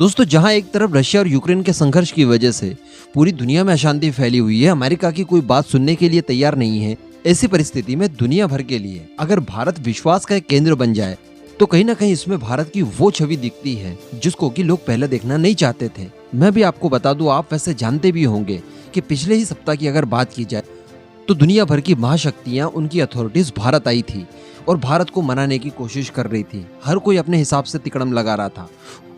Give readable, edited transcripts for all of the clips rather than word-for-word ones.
दोस्तों, जहां एक तरफ रशिया और यूक्रेन के संघर्ष की वजह से पूरी दुनिया में अशांति फैली हुई है, अमेरिका की कोई बात सुनने के लिए तैयार नहीं है। ऐसी परिस्थिति में दुनिया भर के लिए अगर भारत विश्वास का एक केंद्र बन जाए तो कहीं ना कहीं इसमें भारत की वो छवि दिखती है जिसको कि लोग पहले देखना नहीं चाहते थे। मैं भी आपको बता दूं, आप वैसे जानते भी होंगे कि पिछले ही सप्ताह की अगर बात की जाए तो दुनिया भर की महाशक्तियां, उनकी अथॉरिटीज भारत आई थी और भारत को मनाने की कोशिश कर रही थी। हर कोई अपने हिसाब से तिकड़म लगा रहा था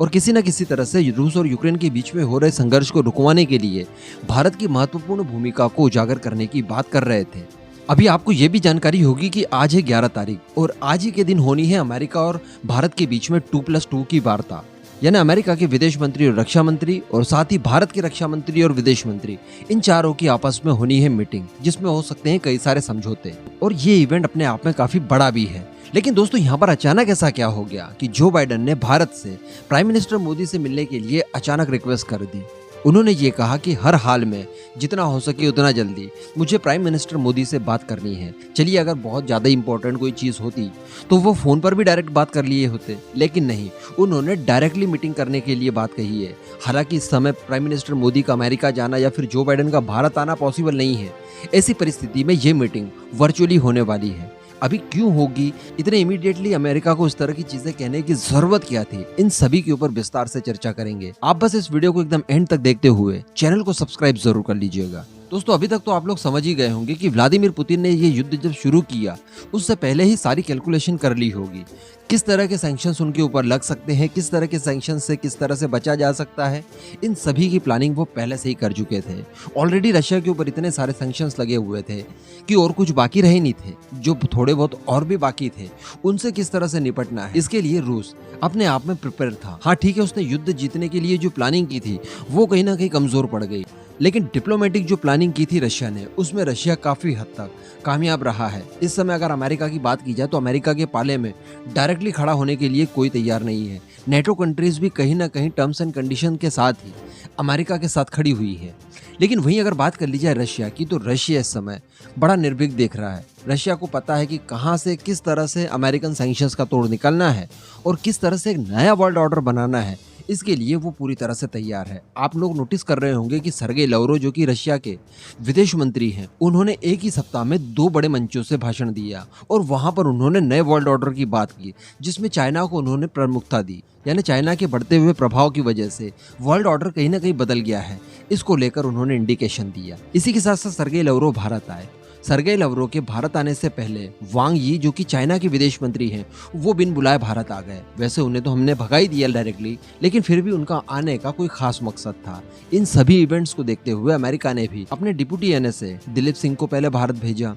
और किसी न किसी तरह से रूस और यूक्रेन के बीच में हो रहे संघर्ष को रुकवाने के लिए भारत की महत्वपूर्ण भूमिका को उजागर करने की बात कर रहे थे। अभी आपको ये भी जानकारी होगी कि आज है 11 तारीख और आज ही के दिन होनी है अमेरिका और भारत के बीच में 2+2 की वार्ता। यानी अमेरिका के विदेश मंत्री और रक्षा मंत्री और साथ ही भारत के रक्षा मंत्री और विदेश मंत्री, इन चारों की आपस में होनी है मीटिंग, जिसमें हो सकते हैं कई सारे समझौते। और ये इवेंट अपने आप में काफी बड़ा भी है। लेकिन दोस्तों, यहाँ पर अचानक ऐसा क्या हो गया कि जो बाइडेन ने भारत से प्राइम मिनिस्टर मोदी से मिलने के लिए अचानक रिक्वेस्ट कर दी। उन्होंने ये कहा कि हर हाल में जितना हो सके उतना जल्दी मुझे प्राइम मिनिस्टर मोदी से बात करनी है। चलिए, अगर बहुत ज़्यादा इंपॉर्टेंट कोई चीज़ होती तो वो फ़ोन पर भी डायरेक्ट बात कर लिए होते, लेकिन नहीं, उन्होंने डायरेक्टली मीटिंग करने के लिए बात कही है। हालांकि इस समय प्राइम मिनिस्टर मोदी का अमेरिका जाना या फिर जो बाइडेन का भारत आना पॉसिबल नहीं है। ऐसी परिस्थिति में ये मीटिंग वर्चुअली होने वाली है। अभी क्यों होगी, इतने इमीडिएटली अमेरिका को इस तरह की चीजें कहने की जरूरत क्या थी, इन सभी के ऊपर विस्तार से चर्चा करेंगे। आप बस इस वीडियो को एकदम एंड तक देखते हुए चैनल को सब्सक्राइब जरूर कर लीजिएगा। दोस्तों, अभी तक तो आप लोग समझ ही गए होंगे कि व्लादिमीर पुतिन ने ये युद्ध जब शुरू किया उससे पहले ही सारी कैलकुलेशन कर ली होगी। किस तरह के सैंक्शंस उनके ऊपर लग सकते हैं, किस तरह के सैंक्शंस से किस तरह से बचा जा सकता है, इन सभी की प्लानिंग वो पहले से ही कर चुके थे। ऑलरेडी रशिया के ऊपर इतने सारे सैंक्शंस लगे हुए थे कि और कुछ बाकी रहे नहीं थे। जो थोड़े बहुत और भी बाकी थे उनसे किस तरह से निपटना है, इसके लिए रूस अपने आप में प्रिपेयर था। हाँ ठीक है, उसने युद्ध जीतने के लिए जो प्लानिंग की थी वो कहीं ना कहीं कमजोर पड़ गई, लेकिन डिप्लोमेटिक जो प्लानिंग की थी रशिया ने, उसमें रशिया काफी हद तक कामयाब रहा है। इस समय अगर अमेरिका की बात की जाए तो अमेरिका के पाले में डायरेक्टली खड़ा होने के लिए कोई तैयार नहीं है। नेटो कंट्रीज भी कहीं ना कहीं टर्म्स एंड कंडीशन के साथ ही अमेरिका के साथ खड़ी हुई है। लेकिन वहीं अगर बात कर ली जाए रशिया की, तो रशिया इस समय बड़ा निर्भीक देख रहा है। रशिया को पता है कि कहां से किस तरह से अमेरिकन सैंक्शंस का तोड़ निकलना है और किस तरह से एक नया वर्ल्ड ऑर्डर बनाना है। इसके लिए वो पूरी तरह से तैयार है। आप लोग नोटिस कर रहे होंगे कि सर्गेई लावरोव, जो कि रशिया के विदेश मंत्री हैं, उन्होंने एक ही सप्ताह में 2 बड़े मंचों से भाषण दिया और वहां पर उन्होंने नए वर्ल्ड ऑर्डर की बात की, जिसमें चाइना को उन्होंने प्रमुखता दी। यानी चाइना के बढ़ते हुए प्रभाव की वजह से वर्ल्ड ऑर्डर कहीं ना कहीं बदल गया है, इसको लेकर उन्होंने इंडिकेशन दिया। इसी के साथ साथ सर्गेई लावरोव भारत आए। सर्गेई लावरोव के भारत आने से पहले वांग यी, जो कि चाइना के विदेश मंत्री हैं, वो बिन बुलाए भारत आ गए। वैसे उन्हें तो हमने भगा ही दिया डायरेक्टली, लेकिन फिर भी उनका आने का कोई खास मकसद था। इन सभी इवेंट्स को देखते हुए अमेरिका ने भी अपने डिप्टी एनएसए दिलीप सिंह को पहले भारत भेजा।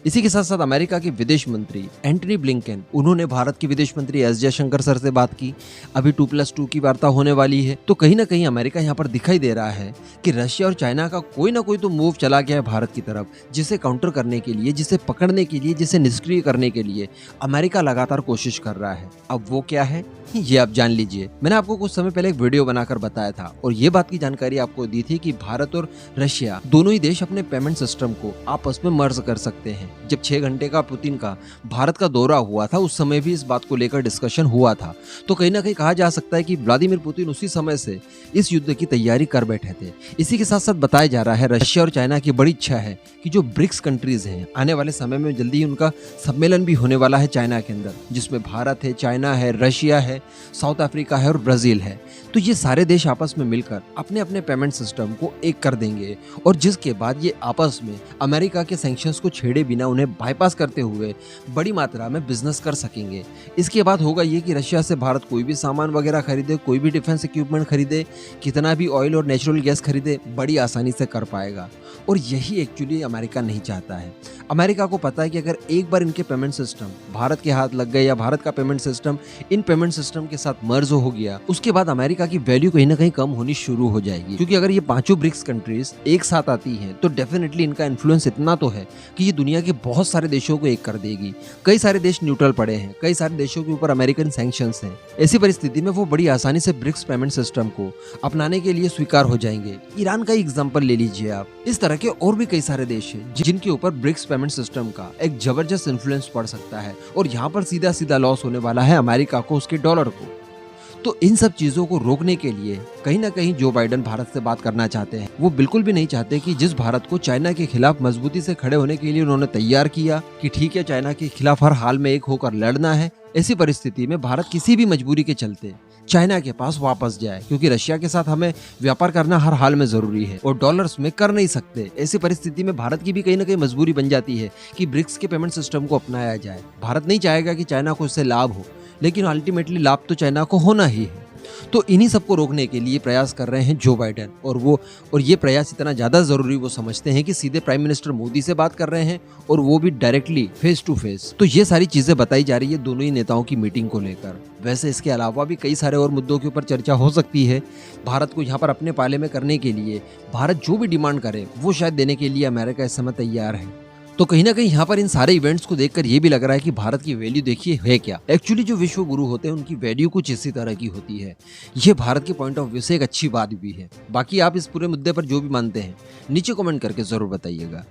इसी के साथ साथ अमेरिका के विदेश मंत्री एंटनी ब्लिंकन, उन्होंने भारत के विदेश मंत्री एस जयशंकर सर से बात की। अभी 2+2 की वार्ता होने वाली है, तो कहीं ना कहीं अमेरिका यहाँ पर दिखाई दे रहा है कि रशिया और चाइना का कोई ना कोई तो मूव चला गया है भारत की तरफ, जिसे काउंटर करने के लिए, जिसे पकड़ने के लिए, जिसे निष्क्रिय करने के लिए अमेरिका लगातार कोशिश कर रहा है। अब वो क्या है ये आप जान लीजिए। मैंने आपको कुछ समय पहले एक वीडियो बनाकर बताया था और ये बात की जानकारी आपको दी थी कि भारत और रशिया दोनों ही देश अपने पेमेंट सिस्टम को आपस में मर्ज कर सकते हैं। जब 6 घंटे का पुतिन का भारत का दौरा हुआ था, उस समय भी इस बात को लेकर डिस्कशन हुआ था। तो कहीं ना कहीं कहा जा सकता है कि व्लादिमीर पुतिन उसी समय से इस युद्ध की तैयारी कर बैठे थे। इसी के साथ साथ बताया जा रहा है रशिया और चाइना की बड़ी इच्छा है कि जो ब्रिक्स कंट्रीज हैं, आने वाले समय में जल्दी ही उनका सम्मेलन भी होने वाला है चाइना के अंदर, जिसमें भारत है, चाइना है, रशिया है, साउथ अफ्रीका है और ब्राजील है। तो ये सारे देश आपस में मिलकर अपने अपने पेमेंट सिस्टम को एक कर देंगे और जिसके बाद ये आपस में अमेरिका के सैंक्शंस को छेड़े बिना, उन्हें बाईपास करते हुए बड़ी मात्रा में बिजनेस कर सकेंगे। इसके बाद होगा ये कि रशिया से भारत कोई भी सामान वगैरह खरीदे, कोई भी डिफेंस इक्विपमेंट खरीदे, कितना भी ऑयल और नेचुरल गैस खरीदे, बड़ी आसानी से कर पाएगा। और यही एक्चुअली अमेरिका नहीं चाहता है। अमेरिका को पता है कि अगर एक बार इनके पेमेंट सिस्टम भारत के हाथ लग गए या भारत का payment system in payment system के साथ मर्ज हो गया, उसके बाद अमेरिका की वैल्यू कहीं ना कहीं कम होनी शुरू हो जाएगी। क्योंकि अगर ये 5 ब्रिक्स कंट्रीज एक साथ आती हैं तो डेफिनेटली इनका इन्फ्लुएंस इतना तो है कि ये दुनिया के बहुत सारे देशों को एक कर देगी। कई सारे देश न्यूट्रल पड़े हैं, कई सारे देशों के ऊपर अमेरिकन सैंक्शंस हैं। ऐसी परिस्थिति में वो बड़ी आसानी से ब्रिक्स पेमेंट सिस्टम को अपनाने के लिए स्वीकार हो जाएंगे। ईरान का एग्जांपल ले लीजिए आप। इस तरह के और भी कई सारे देश हैं जिनके ऊपर ब्रिक्स पेमेंट सिस्टम का एक जबरदस्त इन्फ्लुएंस पड़ सकता है और यहाँ पर सीधा सीधा लॉस होने वाला है अमेरिका को, उसके डॉलर को। तो इन सब चीजों को रोकने के लिए कहीं ना कहीं जो बाइडेन भारत से बात करना चाहते हैं। वो बिल्कुल भी नहीं चाहते कि जिस भारत को चाइना के खिलाफ मजबूती से खड़े होने के लिए उन्होंने तैयार किया कि ठीक है चाइना के खिलाफ हर हाल में एक होकर लड़ना है, ऐसी परिस्थिति में भारत किसी भी मजबूरी के चलते चाइना के पास वापस जाए, क्योंकि रशिया के साथ हमें व्यापार करना हर हाल में जरूरी है और डॉलर्स में कर नहीं सकते। ऐसी परिस्थिति में भारत की भी कहीं ना कहीं मजबूरी बन जाती है कि ब्रिक्स के पेमेंट सिस्टम को अपनाया जाए। भारत नहीं चाहेगा कि चाइना को इससे लाभ हो, लेकिन अल्टीमेटली लाभ तो चाइना को होना ही है। तो इन्हीं सबको रोकने के लिए प्रयास कर रहे हैं जो बाइडेन, और ये प्रयास इतना ज्यादा जरूरी वो समझते हैं कि सीधे प्राइम मिनिस्टर मोदी से बात कर रहे हैं और वो भी डायरेक्टली फेस टू फेस। तो ये सारी चीजें बताई जा रही है दोनों ही नेताओं की मीटिंग को लेकर। वैसे इसके अलावा भी कई सारे और मुद्दों के ऊपर चर्चा हो सकती है। भारत को यहाँ पर अपने पाले में करने के लिए भारत जो भी डिमांड करे वो शायद देने के लिए अमेरिका इस समय तैयार है। तो कहीं ना कहीं यहाँ पर इन सारे इवेंट्स को देखकर ये भी लग रहा है कि भारत की वैल्यू देखिए है क्या। एक्चुअली जो विश्व गुरु होते हैं उनकी वैल्यू कुछ इसी तरह की होती है। ये भारत के पॉइंट ऑफ व्यू से एक अच्छी बात भी है। बाकी आप इस पूरे मुद्दे पर जो भी मानते हैं नीचे कमेंट करके जरूर बताइएगा।